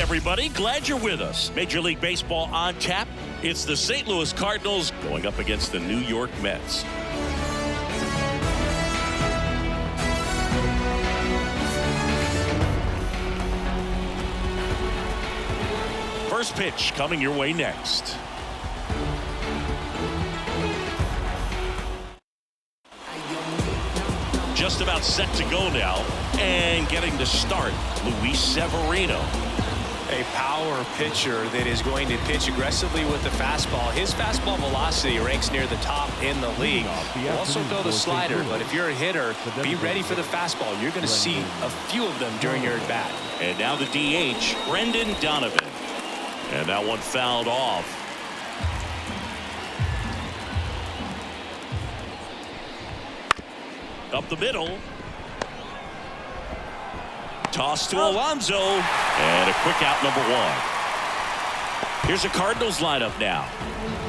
everybody. Glad you're with us. Major League Baseball on tap. It's the St. Louis Cardinals going up against the New York Mets. First pitch coming your way next. Just about set to go now, and getting to start, Luis Severino. A power pitcher that is going to pitch aggressively with the fastball. His fastball velocity ranks near the top in the league. He'll also throw the slider, but if you're a hitter, be ready for the fastball. You're going to see a few of them during your at-bat. And now the DH, Brendan Donovan. And that one fouled off. Up the middle. Toss to Alonso. And a quick out, number one. Here's a Cardinals lineup now.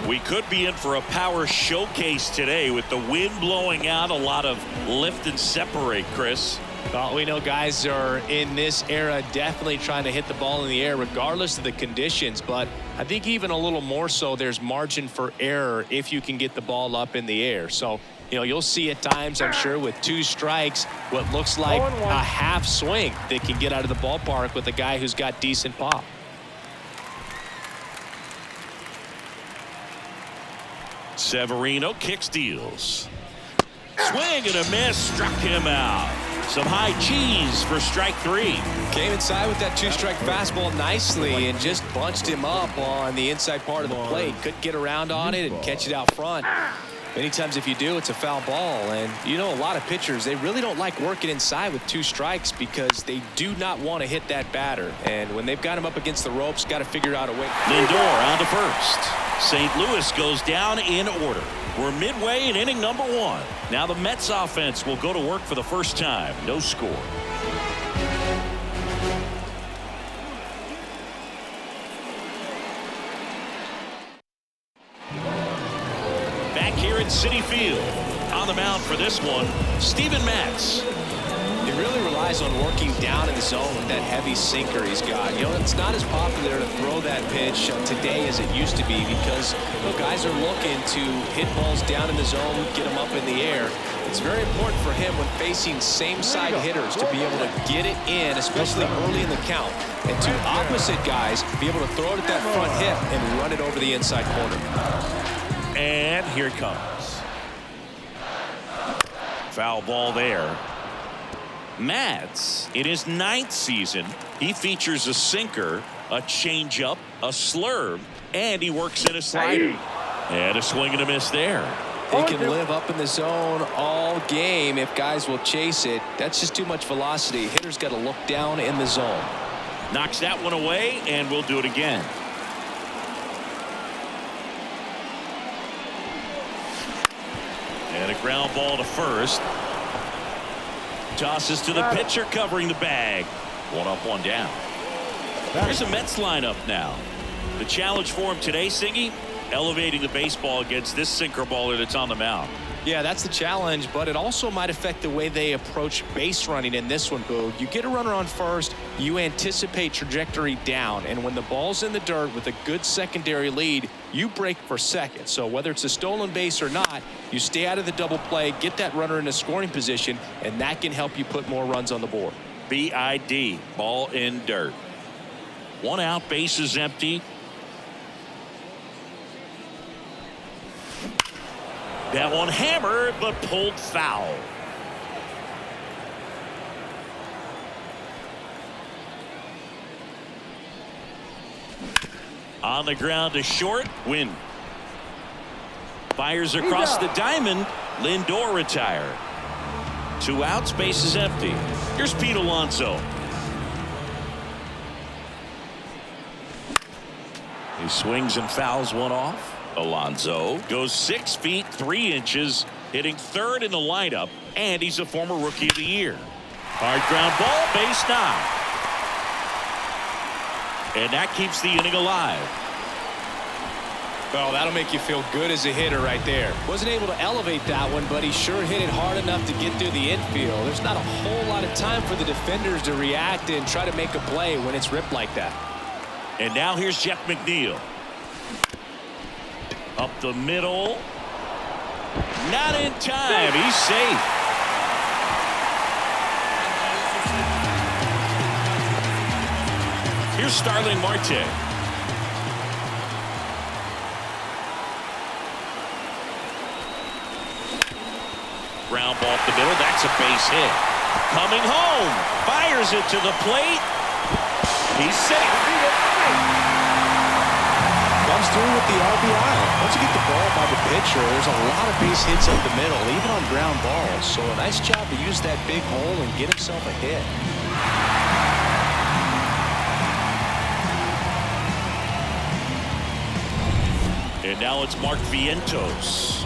We could be in for a power showcase today with the wind blowing out. A lot of lift and separate, Chris. Well, we know guys are in this era definitely trying to hit the ball in the air regardless of the conditions, but I think even a little more so there's margin for error if you can get the ball up in the air. So, you know, you'll see at times, I'm sure, with 2 strikes, what looks like a half swing that can get out of the ballpark with a guy who's got decent pop. Severino kicks, deals. Swing and a miss, struck him out. Some high cheese for strike 3. Came inside with that 2-strike fastball nicely and just bunched him up on the inside part of the plate. Couldn't get around on it and catch it out front. Many times if you do, it's a foul ball. And you know, a lot of pitchers, they really don't like working inside with 2 strikes because they do not want to hit that batter. And when they've got him up against the ropes, got to figure out a way. Lindor on to first. St. Louis goes down in order. We're midway in inning number 1. Now the Mets offense will go to work for the first time. No score. Back here at Citi Field. On the mound for this one, Steven Matz. He really relies on working down in the zone with that heavy sinker he's got. You know, it's not as popular to throw that pitch today as it used to be because, you know, guys are looking to hit balls down in the zone, get them up in the air. It's very important for him when facing same-side hitters to be able to get it in, especially early in the count. And to opposite guys, be able to throw it at that front hip and run it over the inside corner. And here it comes. Foul ball there. Matz, in his 9th season, he features a sinker, a changeup, a slurve, and he works in a slider. And a swing and a miss there. He can live up in the zone all game if guys will chase it. That's just too much velocity. Hitter's got to look down in the zone. Knocks that one away, and we'll do it again. And a ground ball to first. Tosses to the pitcher covering the bag. 1 up, 1 down. Here's a Mets lineup now. The challenge for him today, Siggy, elevating the baseball against this sinker baller that's on the mound. Yeah, that's the challenge, but it also might affect the way they approach base running in this one, Boo. You get a runner on first, you anticipate trajectory down, and when the ball's in the dirt with a good secondary lead, you break for second. So whether it's a stolen base or not, you stay out of the double play, get that runner in a scoring position, and that can help you put more runs on the board. BID, ball in dirt. 1 out, bases empty. That one hammered, but pulled foul. On the ground to short, win. Fires across the diamond. Lindor retired. 2 outs, base is empty. Here's Pete Alonso. He swings and fouls one off. Alonso goes 6 feet 3 inches, hitting 3rd in the lineup, and he's a former Rookie of the Year. Hard ground ball, base knock. And that keeps the inning alive. Well, that'll make you feel good as a hitter right there. Wasn't able to elevate that one, but he sure hit it hard enough to get through the infield. There's not a whole lot of time for the defenders to react and try to make a play when it's ripped like that. And now here's Jeff McNeil. Up the middle. Not in time. He's safe. Here's Starling Marte. Ground ball up the middle. That's a base hit. Coming home. Fires it to the plate. He's safe. Comes through with the RBI. Once you get the ball by the pitcher, there's a lot of base hits up the middle, even on ground balls. So a nice job to use that big hole and get himself a hit. And now it's Mark Vientos.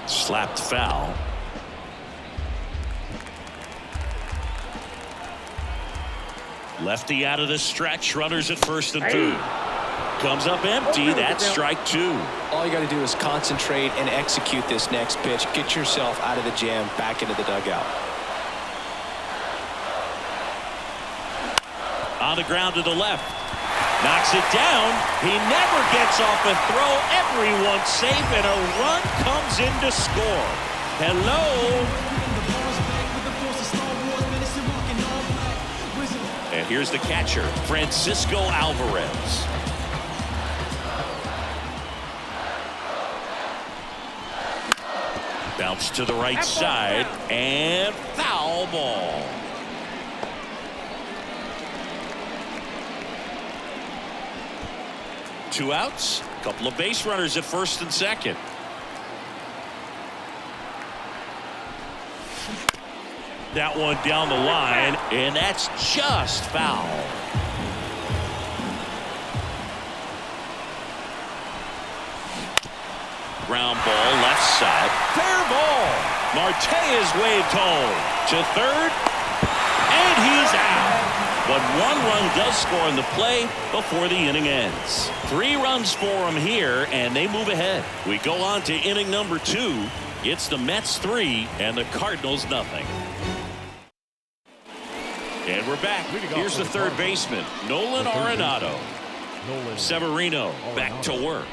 Slapped foul. Lefty out of the stretch. Runners at first and third. Comes up empty. That's strike two. All you got to do is concentrate and execute this next pitch. Get yourself out of the jam, back into the dugout. On the ground to the left. Knocks it down. He never gets off a throw. Everyone's safe, and a run comes in to score. Hello. And here's the catcher, Francisco Alvarez. Bounce to the right side, and foul ball. Two outs, a couple of base runners at first and second. That one down the line, and that's just foul. Ground ball left side. Fair ball. Marte is waved home to third, and he's out. But one run does score in the play before the inning ends. 3 runs for him here, and they move ahead. We go on to inning number 2. It's the Mets 3 and the Cardinals nothing. And we're back. Here's the third baseman, Nolan Arenado. Severino back to work.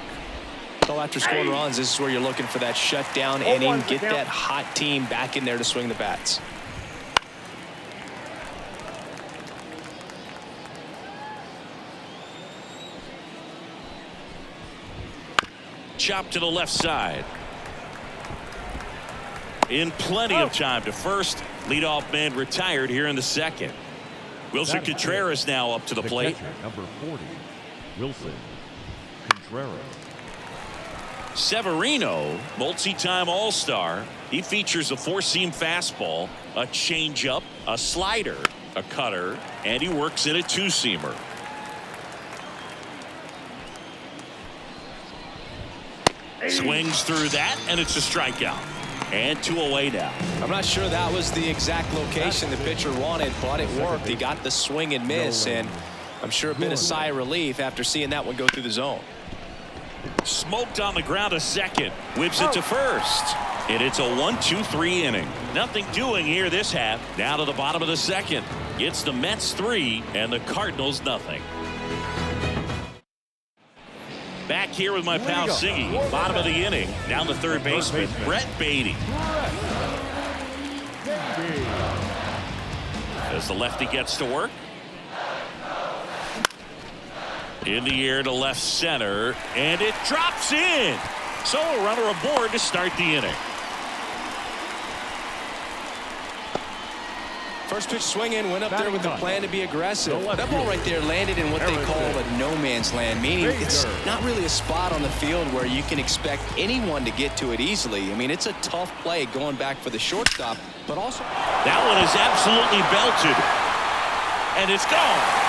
So after scoring runs, this is where you're looking for that shutdown inning. Get that hot team back in there to swing the bats. Chop to the left side. In plenty of time to first. Leadoff man retired here in the second. Wilson Contreras now up to the plate. Number 40, Wilson Contreras. Severino, multi-time All-Star. He features a 4-seam fastball, a changeup, a slider, a cutter, and he works in a 2-seamer. Swings through that, and it's a strikeout. And 2 away now. I'm not sure that was the exact location the pitcher wanted, but it worked. He got the swing and miss, and I'm sure it been a sigh of relief after seeing that one go through the zone. Smoked on the ground a second. Whips it to first. And it's a 1-2-3 inning. Nothing doing here this half. Now to the bottom of the second. It's the Mets 3 and the Cardinals nothing. Back here with my pal Siggy. Bottom of the inning. Down the third baseman, Brett Beatty. As the lefty gets to work. In the air to left center. And it drops in. So a runner aboard to start the inning. First pitch swinging, went up there with the plan to be aggressive. That ball right there landed in what they call a no man's land, meaning it's not really a spot on the field where you can expect anyone to get to it easily. I mean, it's a tough play going back for the shortstop, but also that one is absolutely belted, and it's gone.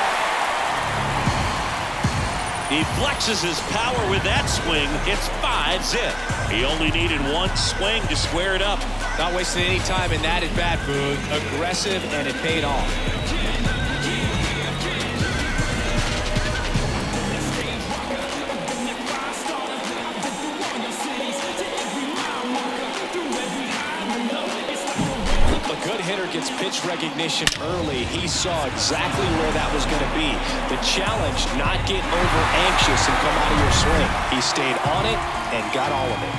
He flexes his power with that swing. It's 5-zip. He only needed one swing to square it up. Not wasting any time in that at-bat, Booth. Aggressive, and it paid off. A good hitter can opponent's pitch recognition early, he saw exactly where that was going to be. The challenge, not get over anxious and come out of your swing. He stayed on it and got all of it.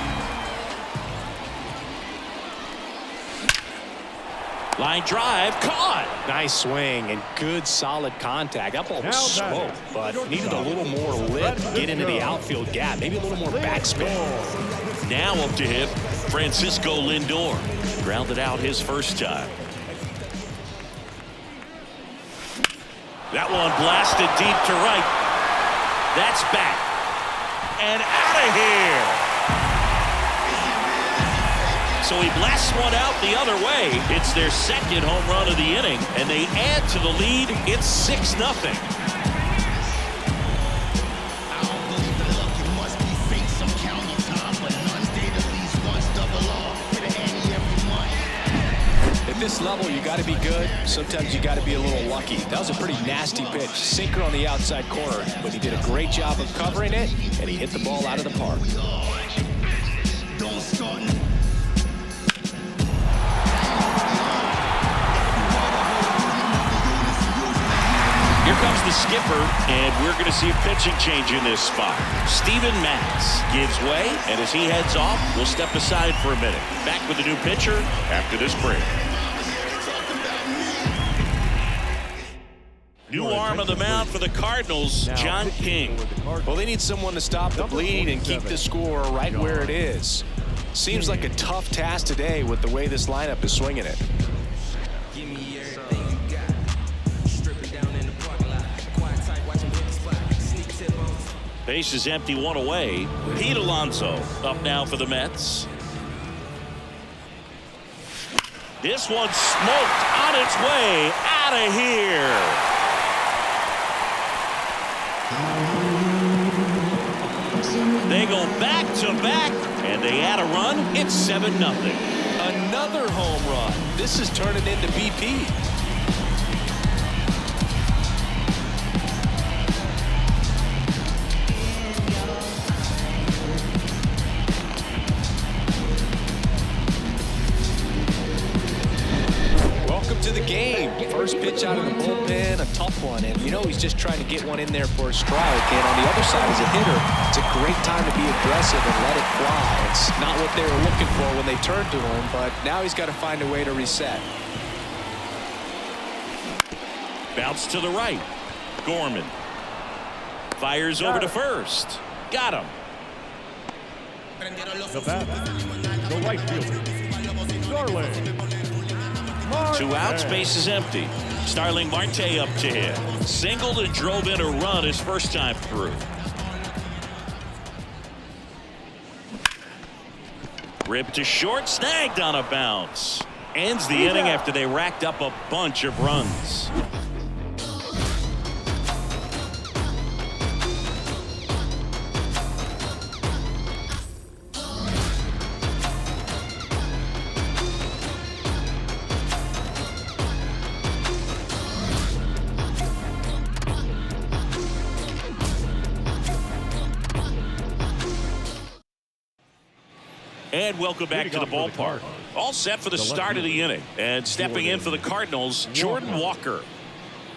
Line drive, caught. Nice swing and good solid contact. That ball was slow, but needed a little more lift to get into the outfield gap. Maybe a little more backspin. Now up to him, Francisco Lindor. Grounded out his first time. That one blasted deep to right. That's back. And out of here. So he blasts one out the other way. It's their second home run of the inning, and they add to the lead. It's 6-0. At this level, you got to be good. Sometimes you got to be a little lucky. That was a pretty nasty pitch. Sinker on the outside corner, but he did a great job of covering it, and he hit the ball out of the park. Here comes the skipper, and we're going to see a pitching change in this spot. Steven Matz gives way, and as he heads off, we'll step aside for a minute. Back with the new pitcher after this break. New arm on the mound for the Cardinals, John King. Well, they need someone to stop the bleed and keep the score right where it is. Seems like a tough task today with the way this lineup is swinging it. Base is empty, one away. Pete Alonso up now for the Mets. This one smoked on its way out of here. They go back to back and they add a run. It's 7-0. Another home run. This is turning into BP. To the game. First pitch out of the bullpen, a tough one, and you know he's just trying to get one in there for a strike. And on the other side, as a hitter, it's a great time to be aggressive and let it fly. It's not what they were looking for when they turned to him, but now he's got to find a way to reset. Bounce to the right. Gorman fires over to first. Got him. The batter, the right fielder, Starling. 2 outs, base is empty. Starling Marte up to him. Singled and drove in a run his first time through. Rib to short, snagged on a bounce. Ends the inning after they racked up a bunch of runs. And welcome back to the ballpark. All set for the start of the inning. And stepping in for the Cardinals, Jordan Walker.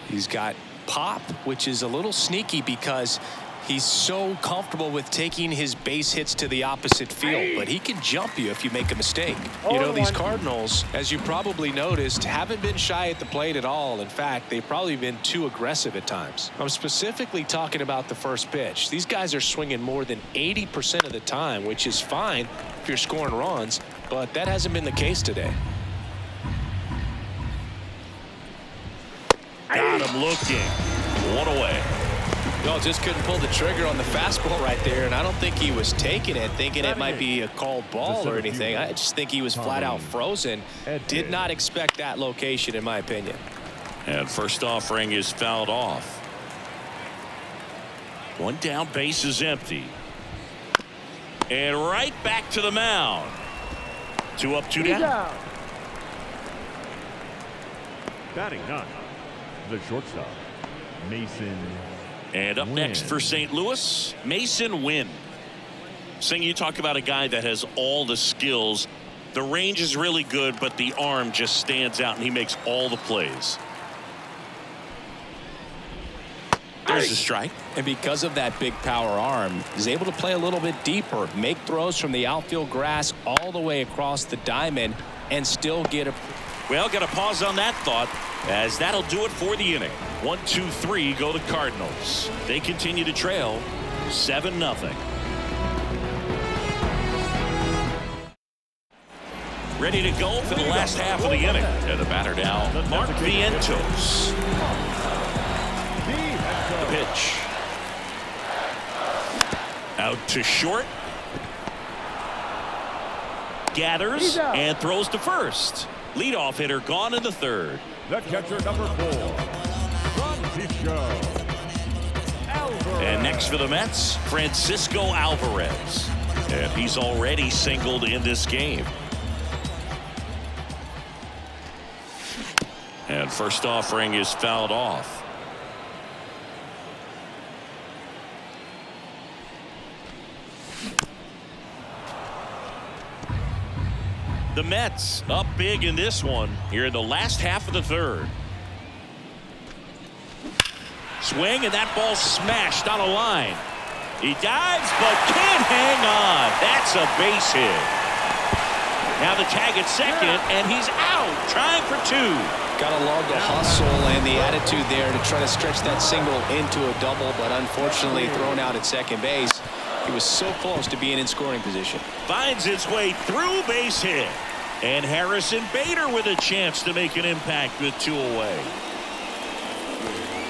He's got pop, which is a little sneaky because he's so comfortable with taking his base hits to the opposite field, but he can jump you if you make a mistake. You know, these Cardinals, as you probably noticed, haven't been shy at the plate at all. In fact, they've probably been too aggressive at times. I'm specifically talking about the first pitch. These guys are swinging more than 80% of the time, which is fine if you're scoring runs, but that hasn't been the case today. Got him looking. One away. No, just couldn't pull the trigger on the fastball right there, and I don't think he was taking it, thinking it might be a called ball or anything. I just think he was flat out frozen. Did not expect that location, in my opinion. And first offering is fouled off. One down, base is empty. And right back to the mound. 2 up, 2 down. Batting ninth, the shortstop, Mason. And up next for St. Louis, Mason Wynn. Sing, you talk about a guy that has all the skills The range is really good, but the arm just stands out, and he makes all the plays. There's a strike. And because of that big power arm, he's able to play a little bit deeper, make throws from the outfield grass all the way across the diamond, and still get a... Well, got to pause on that thought, as that'll do it for the inning. 1, 2, 3 go the Cardinals. They continue to trail 7-0. Ready to go for the last half of the inning. And the batter now, Mark Vientos. The pitch. Out to short. Gathers and throws to first. Leadoff hitter gone in the third. The catcher, number 4, Francisco Alvarez. And next for the Mets, Francisco Alvarez. And he's already singled in this game. And first offering is fouled off. The Mets up big in this one here in the last half of the third. Swing, and that ball smashed on a line. He dives but can't hang on. That's a base hit. Now the tag at second, and he's out trying for 2. Gotta love the hustle and the attitude there to try to stretch that single into a double, but unfortunately thrown out at second base. He was so close to being in scoring position. Finds his way through, base hit. And Harrison Bader with a chance to make an impact with 2 away.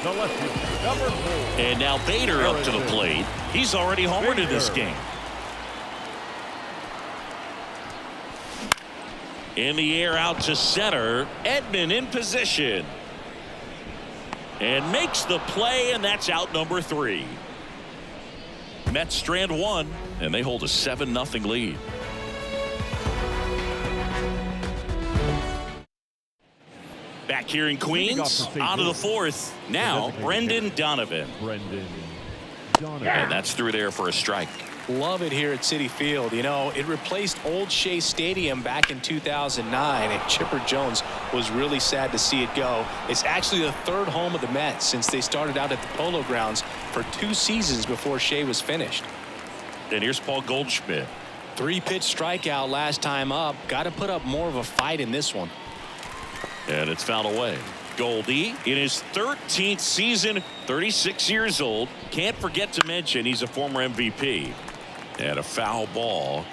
The left fielder, number 4. And now Bader up to the plate. He's already homered in this game. In the air out to center. Edman in position. And makes the play, and that's out number 3. Mets strand 1, and they hold a 7-0 lead. Back here in Queens, out of the 4th. Now, Brendan Donovan. And that's through there for a strike. Love it here at Citi Field. You know, it replaced Old Shea Stadium back in 2009, and Chipper Jones was really sad to see it go. It's actually the 3rd home of the Mets since they started out at the Polo Grounds for 2 seasons before Shea was finished. And here's Paul Goldschmidt. 3-pitch strikeout last time up. Got to put up more of a fight in this one. And it's fouled away. Goldie in his 13th season, 36 years old. Can't forget to mention he's a former MVP. And a foul ball.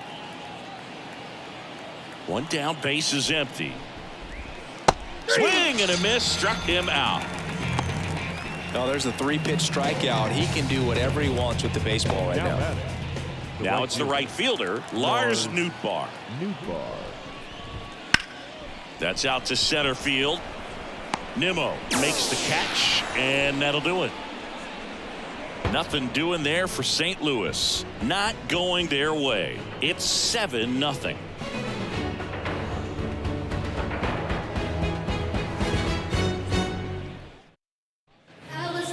1 down, base is empty. Swing and a miss, struck him out. Oh, there's a 3-pitch strikeout. He can do whatever he wants with the baseball right now. Now it's the right fielder, Lars Nootbaar. That's out to center field. Nimmo makes the catch, and that'll do it. Nothing doing there for St. Louis. Not going their way. It's 7-0.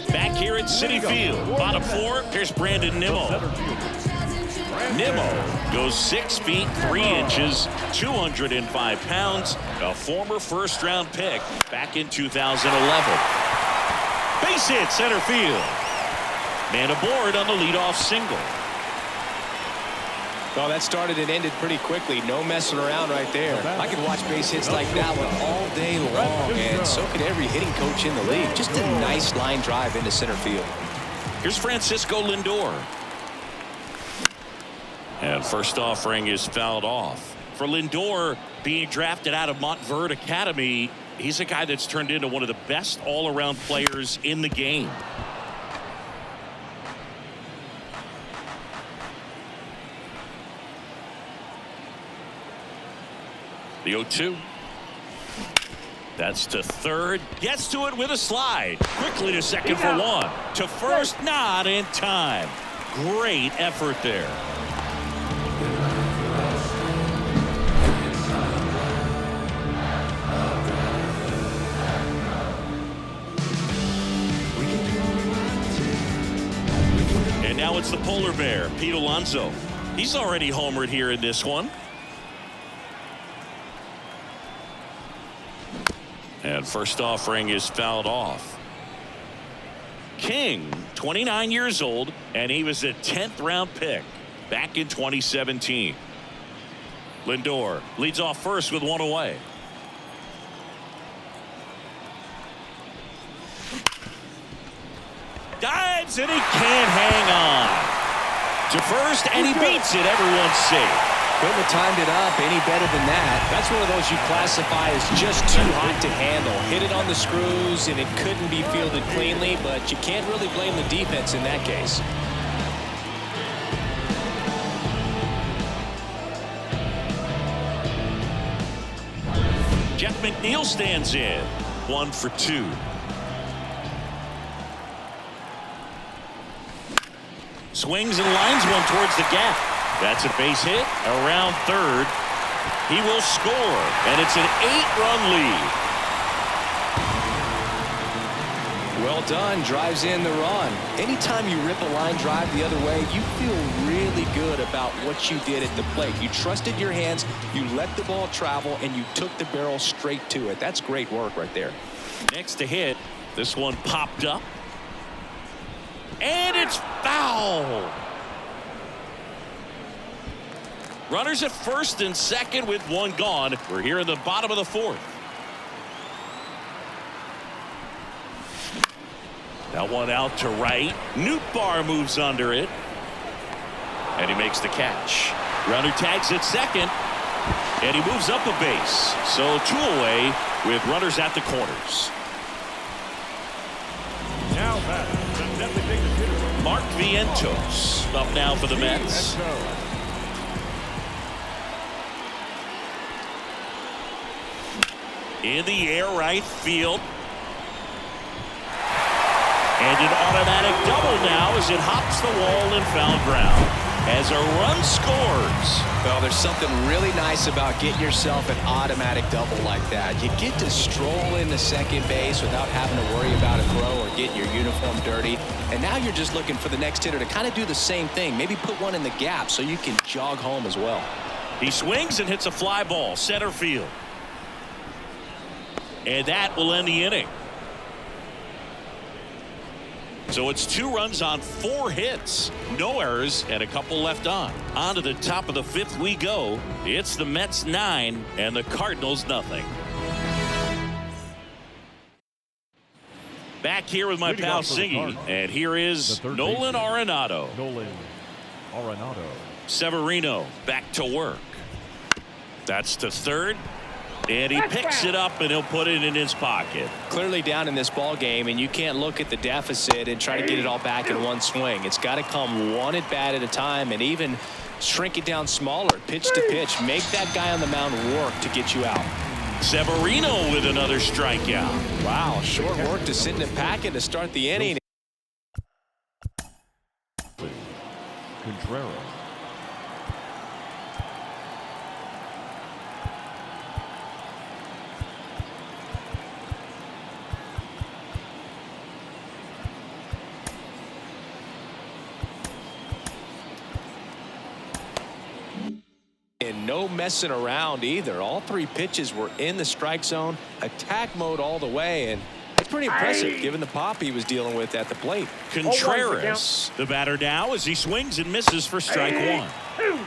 Back here at Citi Field, bottom 4, here's Brandon Nimmo. Nimmo goes 6 feet 3 inches, 205 pounds, a former first-round pick back in 2011. Base hit center field. Man aboard on the leadoff single. Well, that started and ended pretty quickly. No messing around right there. I could watch base hits like that one all day long, and so could every hitting coach in the league. Just a nice line drive into center field. Here's Francisco Lindor. And first offering is fouled off. For Lindor, being drafted out of Montverde Academy, he's a guy that's turned into one of the best all-around players in the game. The 0-2. That's to third. Gets to it with a slide. Quickly to second for 1. To first, not in time. Great effort there. And now it's the polar bear, Pete Alonso. He's already homered here in this one. And first offering is fouled off. King, 29 years old, and he was a 10th round pick back in 2017. Lindor leads off first with one away. Dives and he can't hang on to first, and he beats it. Everyone's safe. Couldn't have timed it up any better than that. That's one of those you classify as just too hot to handle. Hit it on the screws, and it couldn't be fielded cleanly, but you can't really blame the defense in that case. Jeff McNeil stands in. 1 for 2. Swings and lines one towards the gap. That's a base hit around third. He will score, and it's an 8-run lead. Well done. Drives in the run. Anytime you rip a line drive the other way, you feel really good about what you did at the plate. You trusted your hands, you let the ball travel, and you took the barrel straight to it. That's great work right there. Next to hit, this one popped up. And it's foul. Runners at first and second with one gone. We're here in the bottom of the fourth. That one out to right. Nootbaar moves under it. And he makes the catch. Runner tags at second. And he moves up a base. So 2 away with runners at the corners. Now back, the designated hitter, Mark Vientos up now for the Mets. In the air, right field. And an automatic double now as it hops the wall and foul ground. As a run scores. Well, there's something really nice about getting yourself an automatic double like that. You get to stroll into second base without having to worry about a throw or getting your uniform dirty. And now you're just looking for the next hitter to kind of do the same thing. Maybe put one in the gap so you can jog home as well. He swings and hits a fly ball center field. And that will end the inning. So it's 2 runs on 4 hits, no errors, and a couple left on. On to the top of the 5th we go. It's the Mets 9 and the Cardinals nothing. Back here with my pal Singy, and here is Nolan Arenado. Severino back to work. That's to third. And he picks it up and he'll put it in his pocket. Clearly down in this ball game, and you can't look at the deficit and try to get it all back in one swing. It's got to come one at bat at a time, and even shrink it down smaller, pitch to pitch. Make that guy on the mound work to get you out. Severino with another strikeout. Wow, short work to sit in a packet to start the inning. Contreras. And no messing around either. All 3 pitches were in the strike zone, attack mode all the way, and it's pretty impressive given the pop he was dealing with at the plate. Contreras, the batter now, as he swings and misses for strike 1.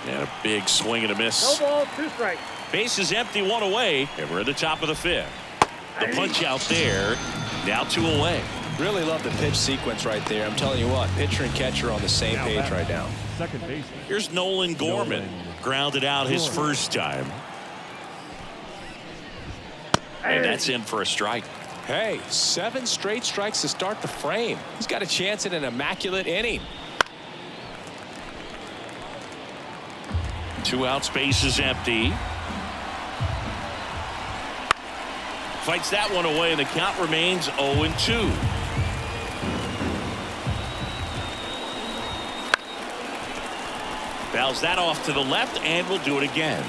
And a big swing and a miss. No ball, 2 strikes. Base is empty, 1 away, and we're at the top of the 5th. The punch out there, now 2 away. Really love the pitch sequence right there. I'm telling you what, pitcher and catcher are on the same page right now. Second baseman. Here's Nolan Gorman, grounded out his first time. And that's in for a strike. Hey, 7 straight strikes to start the frame. He's got a chance at an immaculate inning. 2 outs, base is empty. Fights that one away, and the count remains 0-2. Fouls that off to the left, and we'll do it again.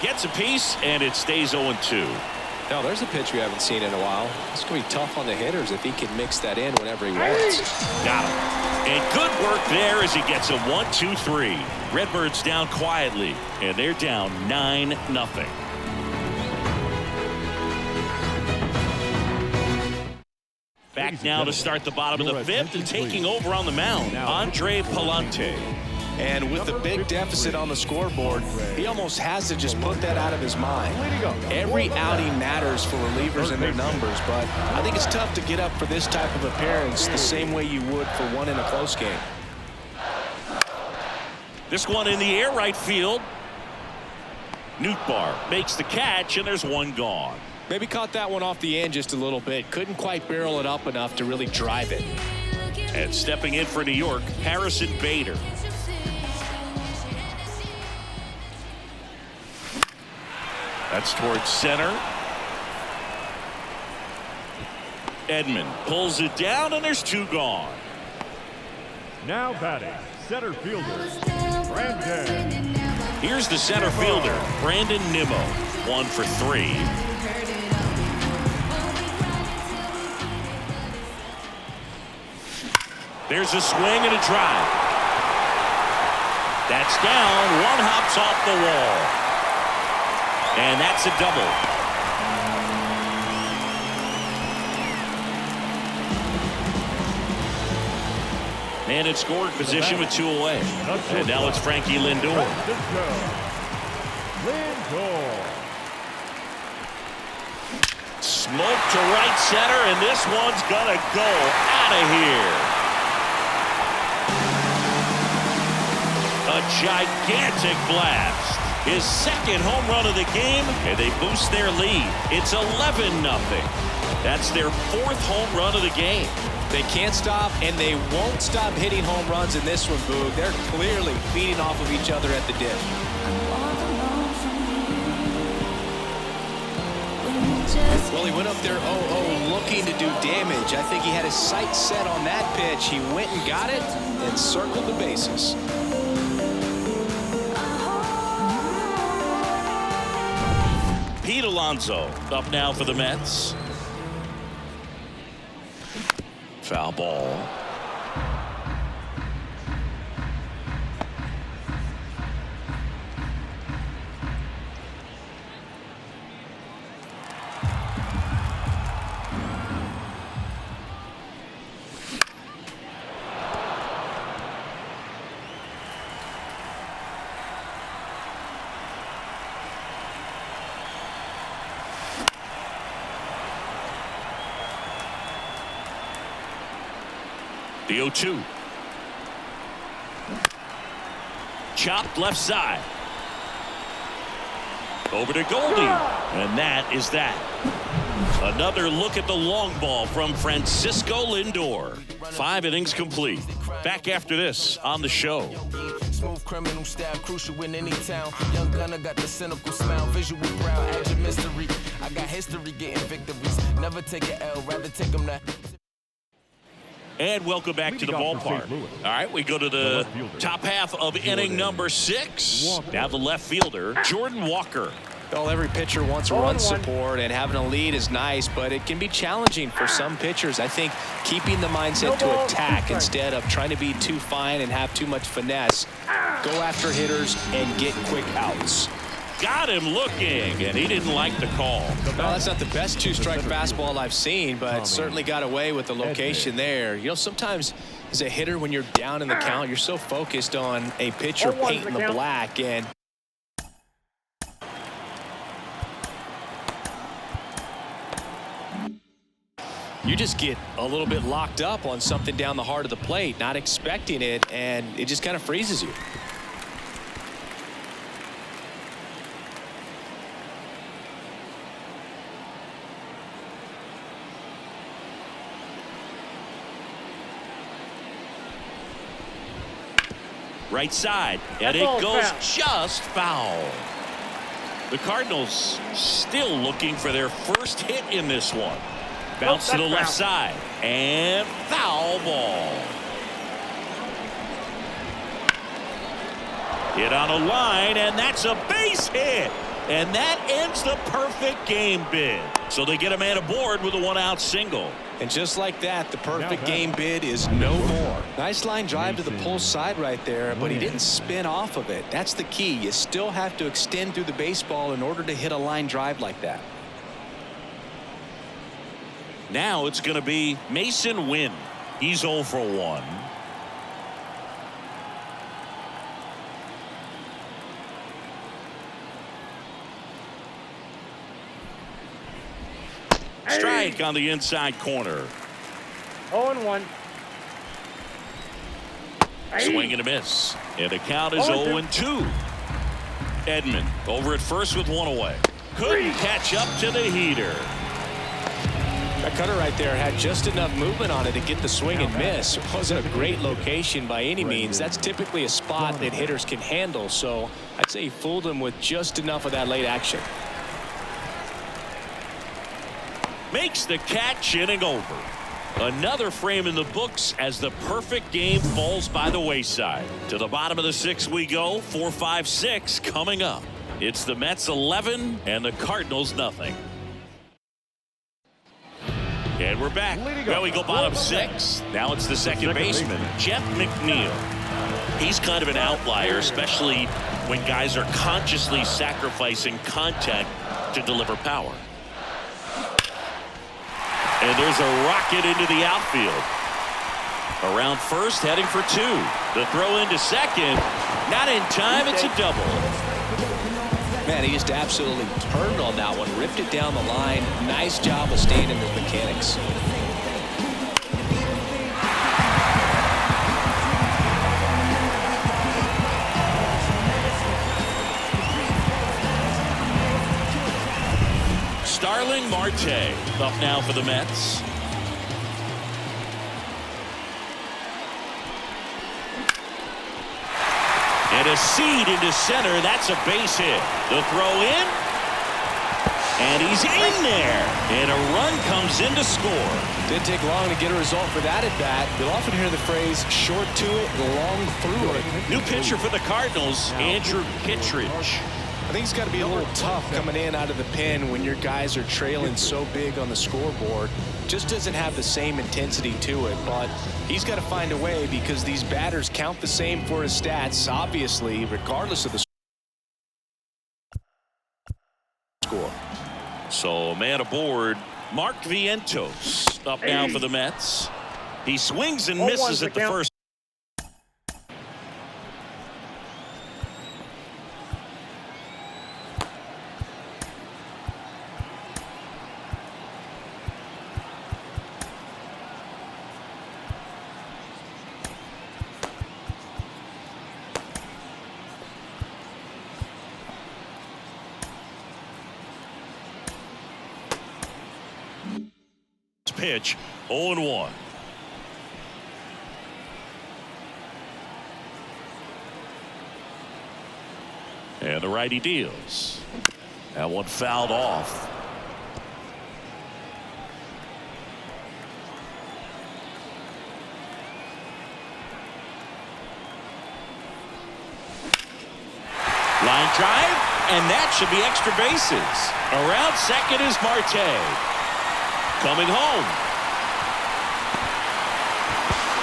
Gets a piece, and it stays 0-2. Now, there's a pitch we haven't seen in a while. It's going to be tough on the hitters if he can mix that in whenever he wants. Got him. And good work there as he gets a 1-2-3. Redbirds down quietly, and they're down 9-0. Back now to start the bottom of the fifth, and taking over on the mound, Andre Palante. And with the big deficit on the scoreboard, he almost has to just put that out of his mind. Every outing matters for relievers and their numbers, but I think it's tough to get up for this type of appearance the same way you would for one in a close game. This one in the air, right field. Nootbaar makes the catch, and there's one gone. Maybe caught that one off the end just a little bit. Couldn't quite barrel it up enough to really drive it. And stepping in for New York, Harrison Bader. That's towards center. Edman pulls it down, and there's two gone. Now batting, center fielder, Brandon. Here's the center fielder, Brandon Nimmo. 1 for 3. There's a swing and a drive. That's down. One hops off the wall. And that's a double. And in scoring position with 2 away. And now it's Frankie Lindor. Smoke to right center, and this one's gonna go out of here. A gigantic blast. His second home run of the game, and they boost their lead. It's 11-0. That's their 4th home run of the game. They can't stop, and they won't stop hitting home runs in this one, Boog. They're clearly feeding off of each other at the dish. Well, he went up there 0-0 looking to do damage. I think he had his sights set on that pitch. He went and got it and circled the bases. Pete Alonso up now for the Mets. Foul ball. The 0-2. Chopped left side. Over to Goldie. And that is that. Another look at the long ball from Francisco Lindor. 5 innings complete. Back after this on the show. Smooth criminal style, crucial in any town. Young gunner got the cynical smile, visual crowd, add your mystery. I got history getting victories. Never take an L, rather take them that. And welcome back to the ballpark. All right, we go to the top half of inning number 6. Now the left fielder, Jordan Walker. Well, every pitcher wants run support, and having a lead is nice, but it can be challenging for some pitchers. I think keeping the mindset to attack instead of trying to be too fine and have too much finesse. Go after hitters and get quick outs. Got him looking, and he didn't like the call. Well, that's not the best 2-strike fastball I've seen, but certainly got away with the location there. You know, sometimes as a hitter, when you're down in the count, you're so focused on a pitcher painting the black, and you just get a little bit locked up on something down the heart of the plate, not expecting it, and it just kind of freezes you. Right side, and it goes just foul. The Cardinals still looking for their first hit in this one. Bounce to the left side, and foul ball. Hit on a line, and that's a base hit. And that ends the perfect game bid. So they get a man aboard with a one-out single. And just like that, the perfect game bid is no more. Nice line drive to the pull side right there, but he didn't spin off of it. That's the key. You still have to extend through the baseball in order to hit a line drive like that. Now it's going to be Mason Wynn. He's 0 for 1. Strike on the inside corner. 0-1. Swing and a miss. And the count is 0-2. Edman over at first with one away. Couldn't catch up to the heater. That cutter right there had just enough movement on it to get the swing and miss. It wasn't a great location by any means. That's typically a spot that hitters can handle. So I'd say he fooled him with just enough of that late action. Makes the catch, inning over. Another frame in the books as the perfect game falls by the wayside. To the bottom of the 6th we go. 4, 5, 6 coming up. It's the Mets 11 and the Cardinals nothing. And we're back. Well, we go bottom 6. Now it's the second baseman, Jeff McNeil. He's kind of an outlier, especially when guys are consciously sacrificing contact to deliver power. And there's a rocket into the outfield. Around first, heading for 2. The throw into second. Not in time. It's a double. Man, he just absolutely turned on that one. Ripped it down the line. Nice job of staying in his mechanics. Starling Marte up now for the Mets. And a seed into center. That's a base hit. The throw in. And he's in there. And a run comes in to score. Didn't take long to get a result for that at bat. You'll often hear the phrase short to it, long through it. New pitcher for the Cardinals, Andrew Kittredge. I think it's got to be a little tough coming in out of the pen when your guys are trailing so big on the scoreboard. Just doesn't have the same intensity to it, but he's got to find a way because these batters count the same for his stats, obviously, regardless of the score. So, man aboard, Mark Vientos up now for the Mets. He swings and misses at the first. Pitch 0-1. And the righty deals. That one fouled off. Line drive, and that should be extra bases. Around second is Marte. Coming home.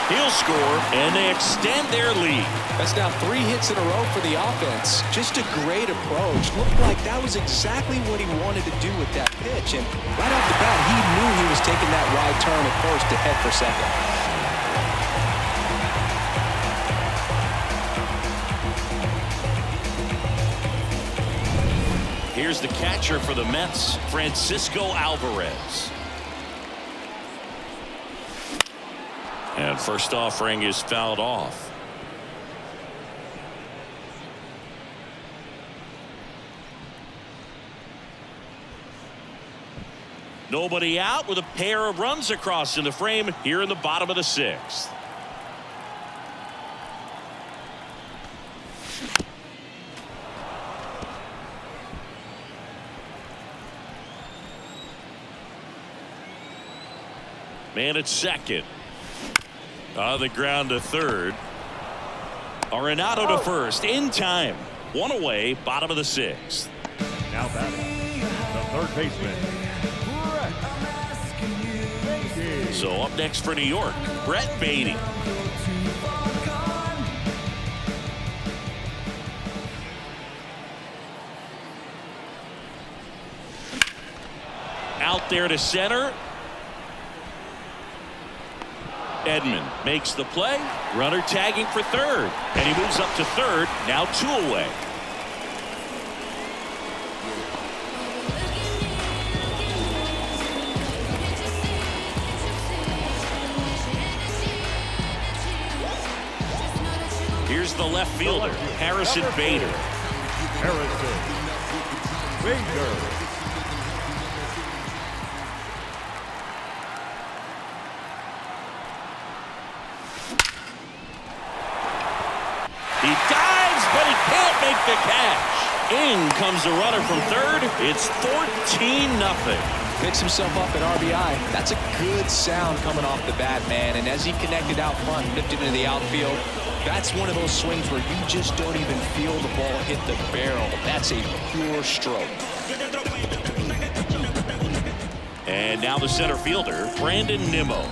He'll score, and they extend their lead. That's now 3 hits in a row for the offense. Just a great approach. Looked like that was exactly what he wanted to do with that pitch. And right off the bat, he knew he was taking that wide turn at first to head for second. Here's the catcher for the Mets, Francisco Alvarez. And first offering is fouled off. Nobody out with a pair of runs across in the frame here in the bottom of the 6th. Man at second. On the ground to third. Arenado to first in time. One away, bottom of the 6th. Now batting, the third baseman, Brett Beatty. So up next for New York, Brett Beatty. Out there to center. Edman makes the play. Runner tagging for third. And he moves up to third. Now 2 away. Here's the left fielder, Harrison Bader. Harrison Bader. He dives, but he can't make the catch. In comes the runner from third. It's 14-0. Picks himself up at RBI. That's a good sound coming off the bat, man. And as he connected out front, lifted into the outfield, that's one of those swings where you just don't even feel the ball hit the barrel. That's a pure stroke. And now the center fielder, Brandon Nimmo.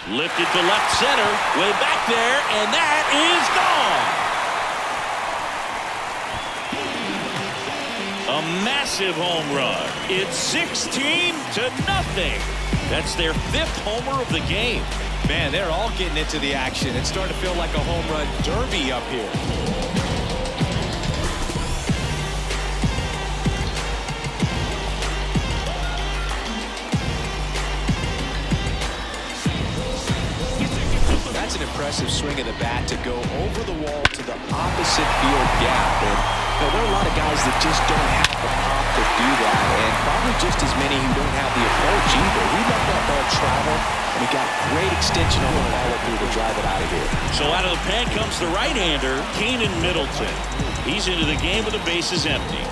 Lifted to left center, way back there, and that is gone. A massive home run. It's 16-0. That's their 5th homer of the game. Man, they're all getting into the action. It's starting to feel like a home run derby up here. That's an impressive swing of the bat to go over the wall to the opposite field gap. And there are a lot of guys that just don't have the pop to do that, and probably just as many who don't have the approach either. We let that ball travel, and we got great extension on the follow-through to drive it out of here. So out of the pen comes the right-hander, Keenan Middleton. He's into the game with the bases empty.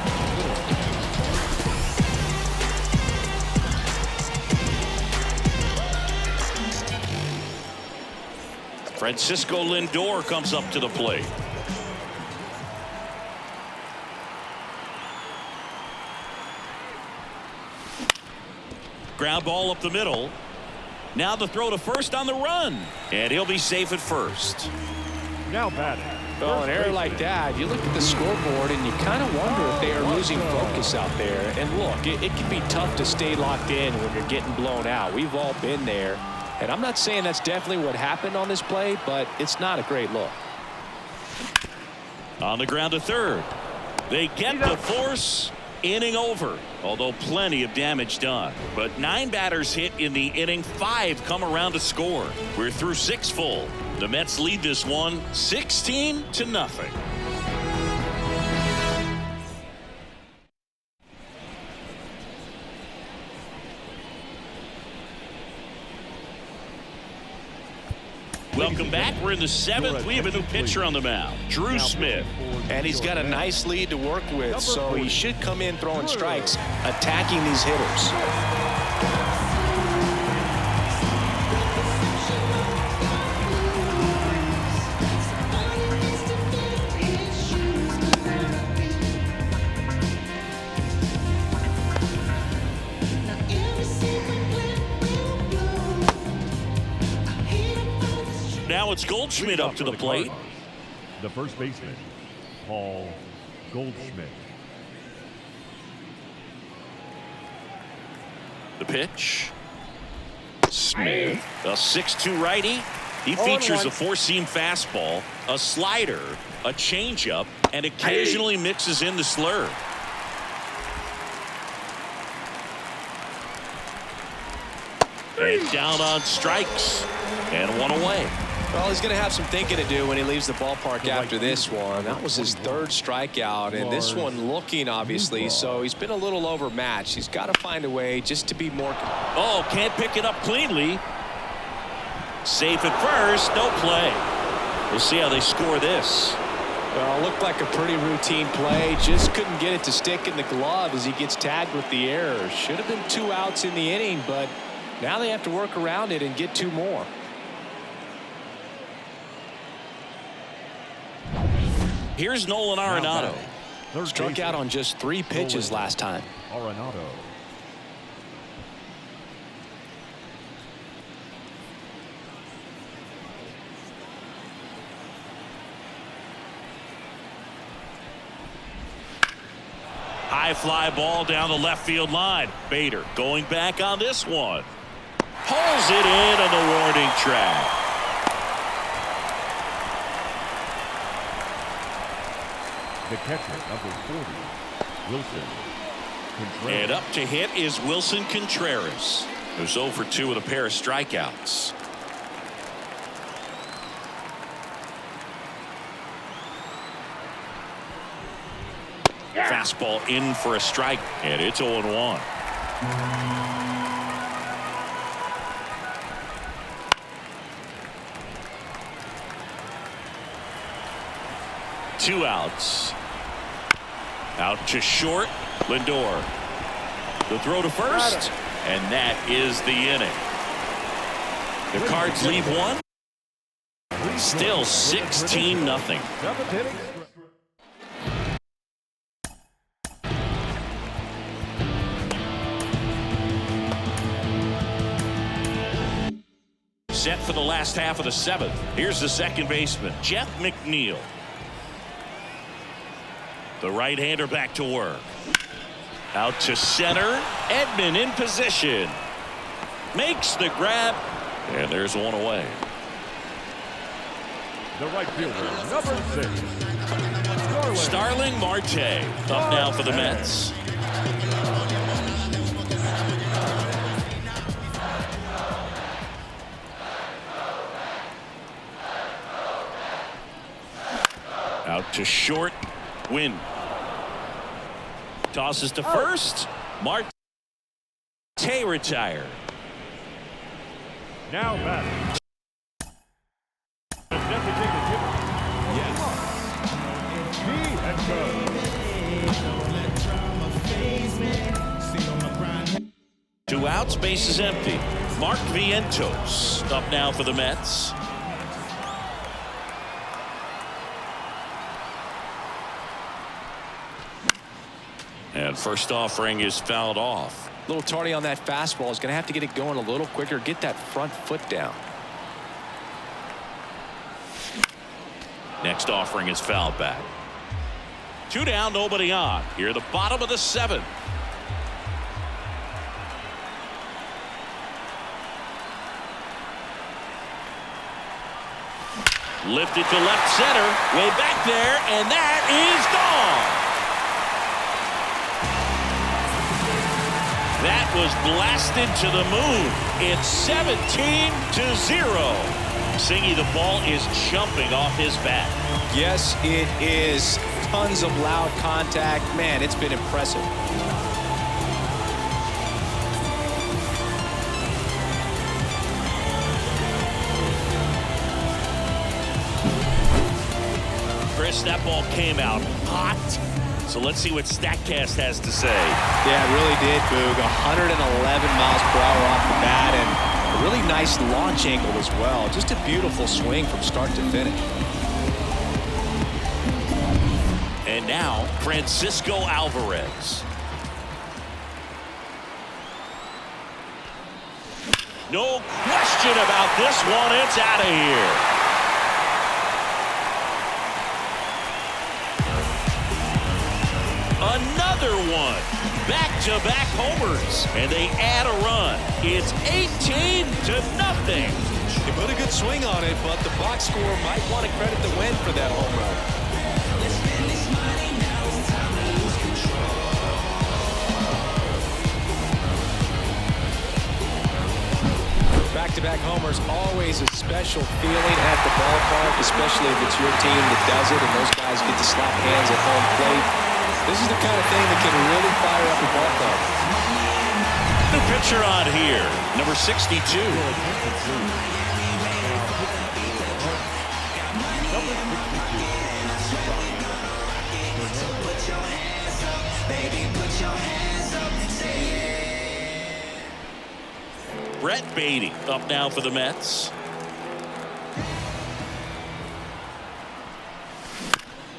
Francisco Lindor comes up to the plate. Ground ball up the middle. Now the throw to first on the run. And he'll be safe at first. Now batting. Well, an error like that, you look at the scoreboard and you kind of wonder if they are losing focus out there. And look, it can be tough to stay locked in when you're getting blown out. We've all been there. And I'm not saying that's definitely what happened on this play, but it's not a great look. On the ground to third. They get the force. Inning over, although plenty of damage done. But 9 batters hit in the inning, 5 come around to score. We're through 6 full. The Mets lead this one 16-0. Welcome back. We're in the 7th. We have a new pitcher on the mound, Drew Smith. And he's got a nice lead to work with, so he should come in throwing strikes, attacking these hitters. Now it's Goldschmidt up to the plate. The first baseman, Paul Goldschmidt. The pitch. Smith, a 6'2" righty. He features a 4-seam fastball, a slider, a changeup, and occasionally mixes in the slurve. And down on strikes, and 1 away. Well, he's going to have some thinking to do when he leaves the ballpark after this one. That was his 3rd strikeout, and this one looking, obviously, so he's been a little overmatched. He's got to find a way just to be more. Oh, can't pick it up cleanly. Safe at first, no play. We'll see how they score this. Well, it looked like a pretty routine play. Just couldn't get it to stick in the glove as he gets tagged with the error. Should have been 2 outs in the inning, but now they have to work around it and get 2 more. Here's Nolan Arenado. Struck out on just 3 pitches last time. Arenado. High fly ball down the left field line. Bader going back on this one. Pulls it in on the warning track. The catcher, number 40, Wilson Contreras. And up to hit is Wilson Contreras, who's 0 for 2 with a pair of strikeouts. Fastball in for a strike, and it's 0-1. Two outs. Out to short, Lindor. The throw to first, and that is the inning. The Cards leave one. Still 16-0. 7th inning. Set for the last half of the 7th. Here's the second baseman, Jeff McNeil. The right-hander back to work. Out to center. Edman in position. Makes the grab. And there's one away. The right fielder, number 6, Starling Marte up now for the Mets. Out to short. Win. Tosses to first. Marte retired. now batting. The designated hitter. Yes. He and go. 2 outs, bases empty. Mark Vientos up now for the Mets. And first offering is fouled off. A little tardy on that fastball. Is going to have to get it going a little quicker. Get that front foot down. Next offering is fouled back. 2 down, nobody on. Here at the bottom of the 7th. Lifted to left center, way back there, and that is gone. That was blasted to the moon. It's 17-0. Singy, the ball is jumping off his bat. Yes, it is. Tons of loud contact. Man, it's been impressive. Chris, that ball came out hot. So let's see what StatCast has to say. Yeah, it really did, Boog. 111 miles per hour off the bat, and a really nice launch angle as well. Just a beautiful swing from start to finish. And now, Francisco Alvarez. No question about this one. It's out of here. Another one. Back-to-back homers. And they add a run. It's 18-0. They put a good swing on it, but the box score might want to credit the win for that home run. Back-to-back homers, always a special feeling at the ballpark, especially if it's your team that does it and those guys get to slap hands at home plate. This is the kind of thing that can really fire up a ball club. The pitcher on here, number 62. Brett Beatty up now for the Mets.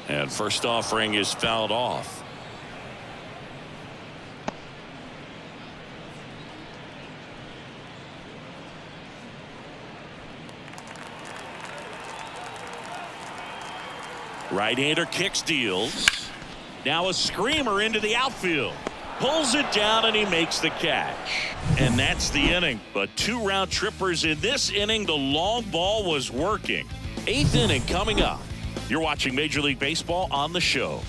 And And first offering is fouled off. Right-hander kicks, deals. Now a screamer into the outfield. Pulls it down and he makes the catch. And that's the inning. But 2 round trippers in this inning. The long ball was working. 8th inning coming up. You're watching Major League Baseball on the show.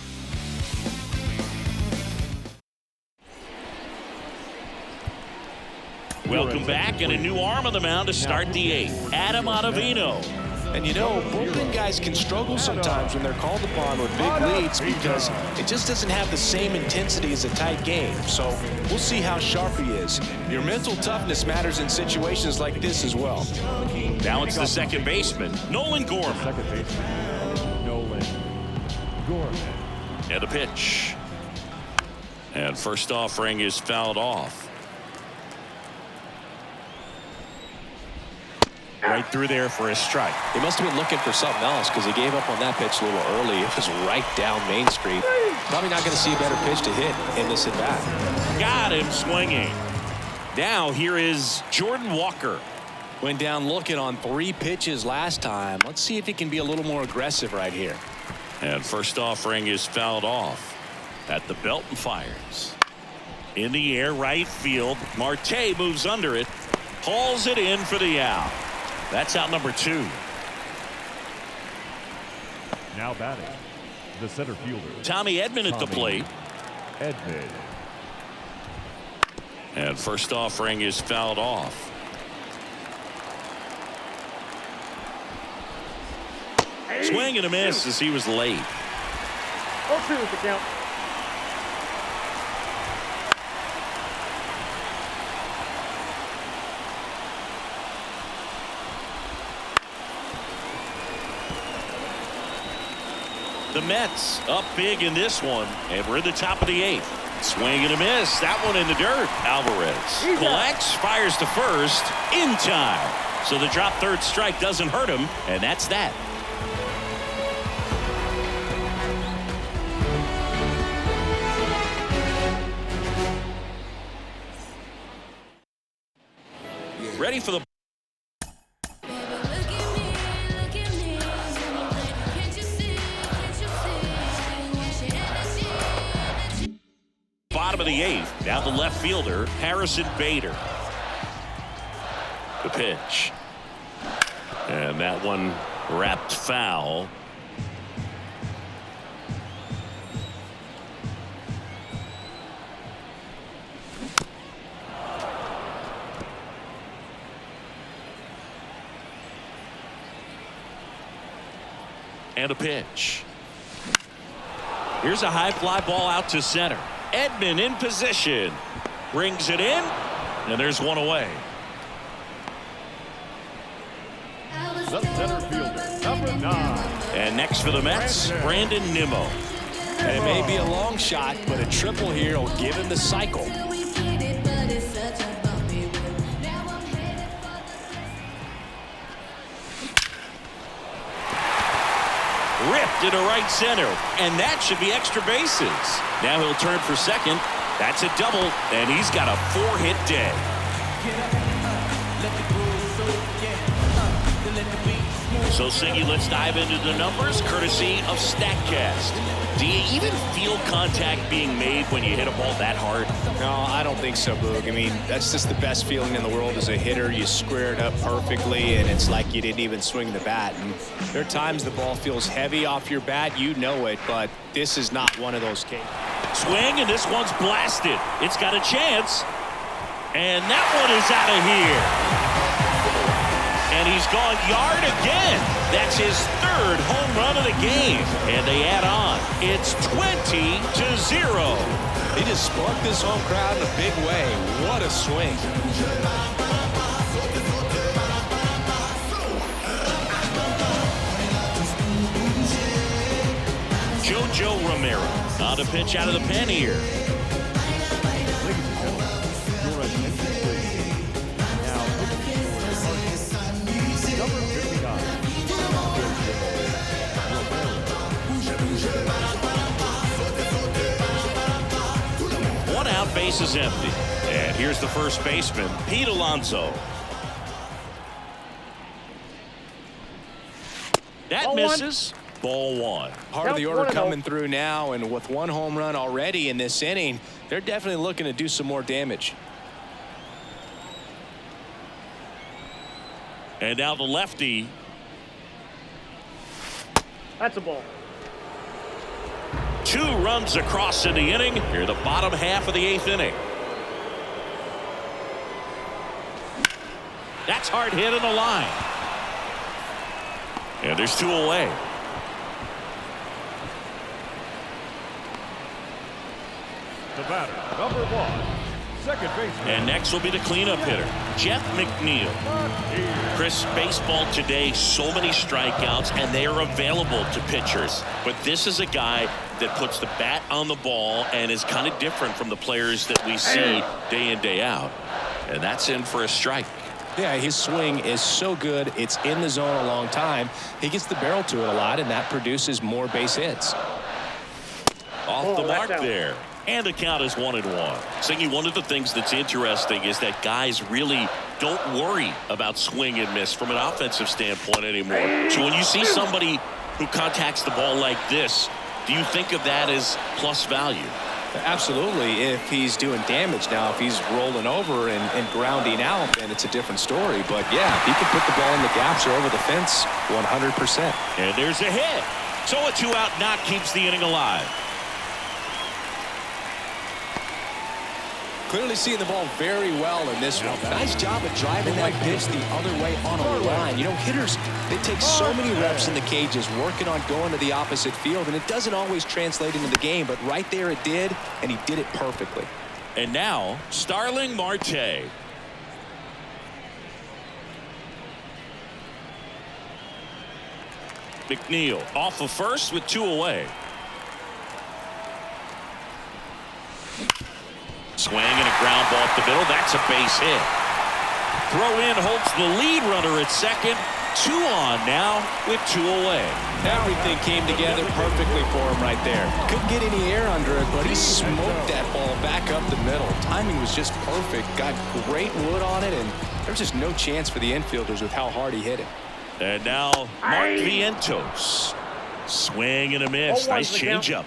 Welcome back, and a new arm on the mound to start the 8th. Adam Ottavino. And you know, bullpen guys can struggle sometimes when they're called upon with big leads because it just doesn't have the same intensity as a tight game. So we'll see how sharp he is. Your mental toughness matters in situations like this as well. Now it's the second baseman, Nolan Gorman. Second baseman, Nolan Gorman. And a pitch. And first offering is fouled off. Right through there for a strike. He must have been looking for something else because he gave up on that pitch a little early. It was right down Main Street. Probably not going to see a better pitch to hit in this at bat. Got him swinging. Now here is Jordan Walker. Went down looking on 3 pitches last time. Let's see if he can be a little more aggressive right here. And first offering is fouled off. At the belt and fires. In the air, right field. Marte moves under it. Hauls it in for the out. That's out number 2. Now batting, the center fielder, Tommy Edman at the plate. Edman. And first offering is fouled off. Swing and a miss as he was late. 0-2 is the count. The Mets up big in this one, and we're in the top of the 8th. Swing and a miss. That one in the dirt. Alvarez collects, fires to first in time. So the drop third strike doesn't hurt him, and that's that. Ready for the bottom of the 8th. Now the left fielder, Harrison Bader. The pitch. And that one wrapped foul. And a pitch. Here's a high fly ball out to center. Edman in position. Brings it in. And there's one away. The center fielder, number 9. And next for the Mets, Brandon Nimmo. And it may be a long shot, but a triple here will give him the cycle. Ripped into right center, and that should be extra bases. Now he'll turn for second. That's a double, and he's got a 4-hit day. So, Siggy, let's dive into the numbers, courtesy of StatCast. Do you even feel contact being made when you hit a ball that hard? No, I don't think so, Boog. I mean, that's just the best feeling in the world as a hitter. You square it up perfectly, and it's like you didn't even swing the bat. And there are times the ball feels heavy off your bat. You know it, but this is not one of those cases. Swing, and this one's blasted. It's got a chance. And that one is out of here. And he's gone yard again. That's his 3rd home run of the game. And they add on. It's 20-0. He just sparked this home crowd in a big way. What a swing. JoJo Romero on a pitch out of the pen here. Ladies and gentlemen, your attention please. Now, number 59. base is empty. And here's the first baseman, Pete Alonso. That misses. Ball one. Part of the order coming through now, and with one home run already in this inning, they're definitely looking to do some more damage. And now the lefty. That's a ball. 2 runs across in the inning. Here the bottom half of the 8th inning. That's hard hit in the line. And there's 2 away. The batter, number 1, second baseman. And next will be the cleanup hitter, Jeff McNeil. Chris, baseball today, so many strikeouts, and they are available to pitchers. But this is a guy that puts the bat on the ball and is kind of different from the players that we see day in, day out. And that's in for a strike. Yeah, his swing is so good. It's in the zone a long time. He gets the barrel to it a lot, and that produces more base hits. Off the mark there. And the count is 1-1. Singy, one of the things that's interesting is that guys really don't worry about swing and miss from an offensive standpoint anymore. So when you see somebody who contacts the ball like this, do you think of that as plus value? Absolutely, if he's doing damage. Now, if he's rolling over and grounding out, then it's a different story. But, yeah, if he can put the ball in the gaps or over the fence, 100%. And there's a hit. So a 2-out knock keeps the inning alive. Clearly seeing the ball very well in this one. Nice job of driving that pitch the other way on a line. You know, hitters, they take so many reps in the cages working on going to the opposite field, and it doesn't always translate into the game, but right there it did, and he did it perfectly. And now, Starling Marte. McNeil off of first with 2 away. Swing and a ground ball up the middle. That's a base hit. Throw in holds the lead runner at second. 2 on now with 2 away. Everything came together perfectly for him right there. Couldn't get any air under it, but he smoked that ball back up the middle. Timing was just perfect. Got great wood on it, and there's just no chance for the infielders with how hard he hit it. And now Mark Vientos. Swing and a miss. Nice changeup.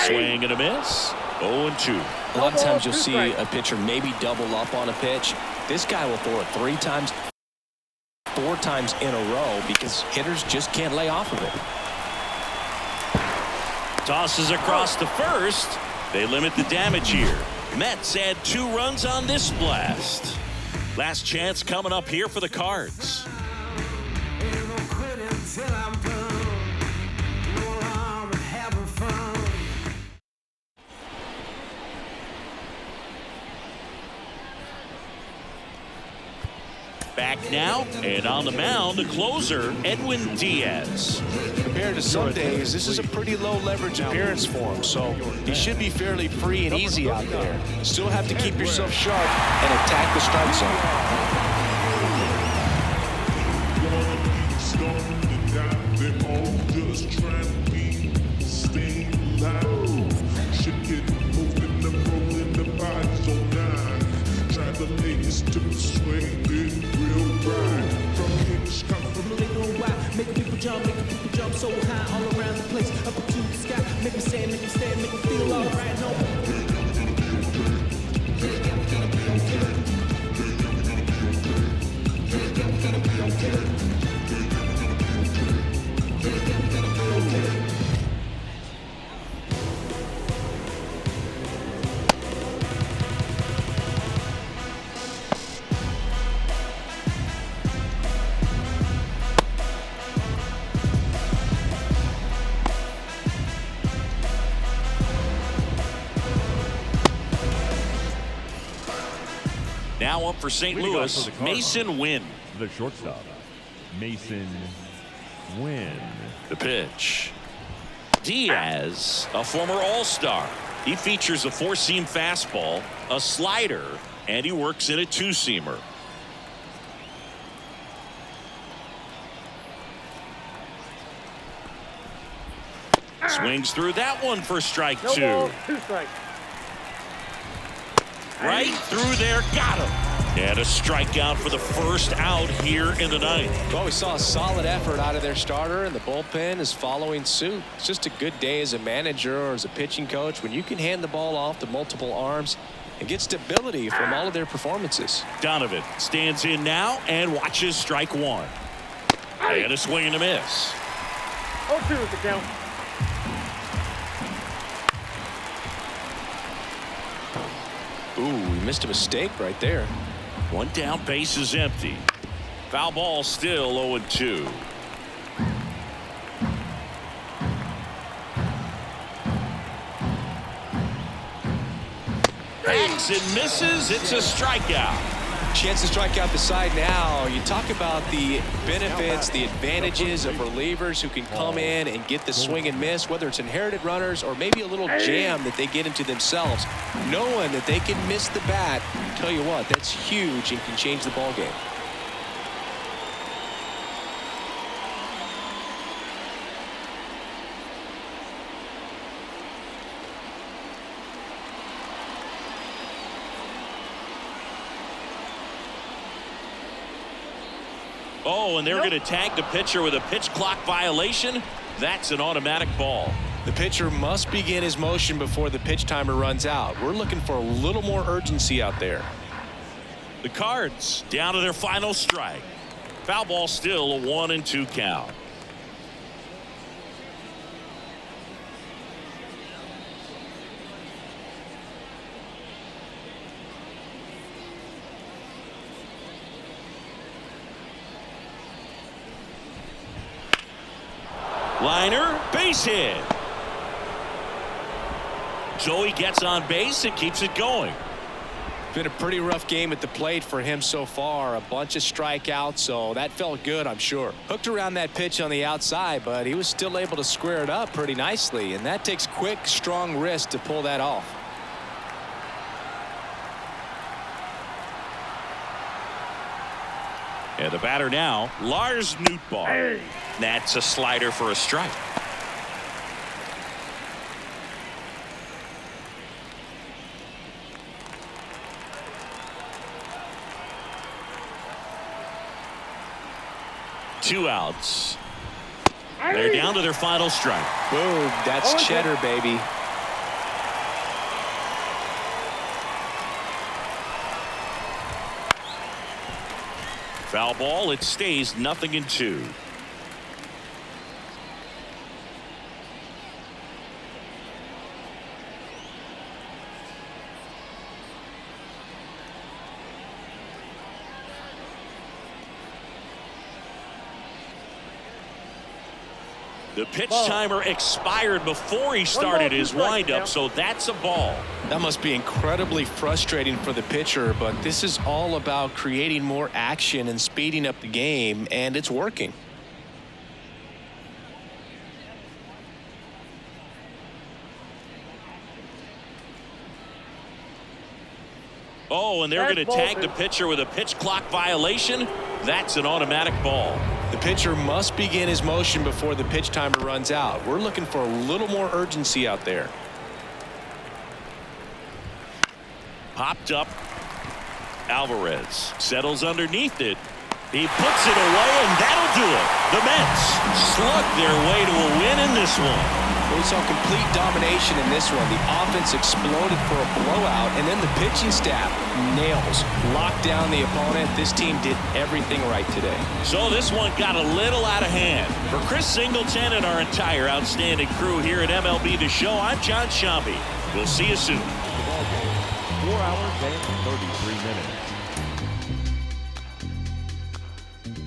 Swing and a miss. 0-2. A lot of times you'll see a pitcher maybe double up on a pitch. This guy will throw it 3 times, 4 times in a row because hitters just can't lay off of it. Tosses across to first. They limit the damage here. Mets add 2 runs on this blast. Last chance coming up here for the Cards. Back now, and on the mound, the closer, Edwin Diaz. Compared to some days, this is a pretty low leverage appearance for him, so he should be fairly free and easy out there. Still have to keep yourself sharp and attack the strike zone. Make people jump so high all around the place, up to the sky. Make me stand, make me stand, make me feel alright. No. Now up for St. Louis, Mason Wynn. The shortstop, Mason Wynn. The pitch. Diaz, a former All-Star. He features a 4-seam fastball, a slider, and he works in a 2-seamer. Swings through that one for strike No two. ball, 2 strikes. Right through there, got him. And a strikeout for the first out here in the ninth. Well, we saw a solid effort out of their starter, and the bullpen is following suit. It's just a good day as a manager or as a pitching coach when you can hand the ball off to multiple arms and get stability from all of their performances. Donovan stands in now and watches strike one. And a swing and a miss. 0-2 is the count. Ooh, we missed a mistake right there. One down, base is empty. Foul ball still 0-2. Hacks and misses. It's a strikeout. Chance to strike out the side now. You talk about the benefits, the advantages of relievers who can come in and get the swing and miss, whether it's inherited runners or maybe a little jam that they get into themselves. Knowing that they can miss the bat, tell you what, that's huge and can change the ball game. Oh, and they're going to tag the pitcher with a pitch clock violation. That's an automatic ball. The pitcher must begin his motion before the pitch timer runs out. We're looking for a little more urgency out there. The Cards down to their final strike. Foul ball still a 1-2 count. Liner, base hit. Joey gets on base and keeps it going. Been a pretty rough game at the plate for him so far. A bunch of strikeouts, so that felt good, I'm sure. Hooked around that pitch on the outside, but he was still able to square it up pretty nicely, and that takes quick, strong wrist to pull that off. And the batter now, Lars Nootbaar. That's a slider for a strike. Two outs. They're down to their final strike. Boom, that's cheddar, baby. Foul ball. It stays 0-2. The pitch timer expired before he started his windup, so that's a ball. That must be incredibly frustrating for the pitcher, but this is all about creating more action and speeding up the game, and it's working. Oh, and they're going to tag the pitcher with a pitch clock violation. That's an automatic ball. The pitcher must begin his motion before the pitch timer runs out. We're looking for a little more urgency out there. Popped up. Alvarez settles underneath it. He puts it away, and that'll do it. The Mets slug their way to a win in this one. We saw complete domination in this one. The offense exploded for a blowout, and then the pitching staff nails, locked down the opponent. This team did everything right today. So this one got a little out of hand. For Chris Singleton and our entire outstanding crew here at MLB The Show, I'm John Shambi. We'll see you soon. 4 hours and 33 minutes.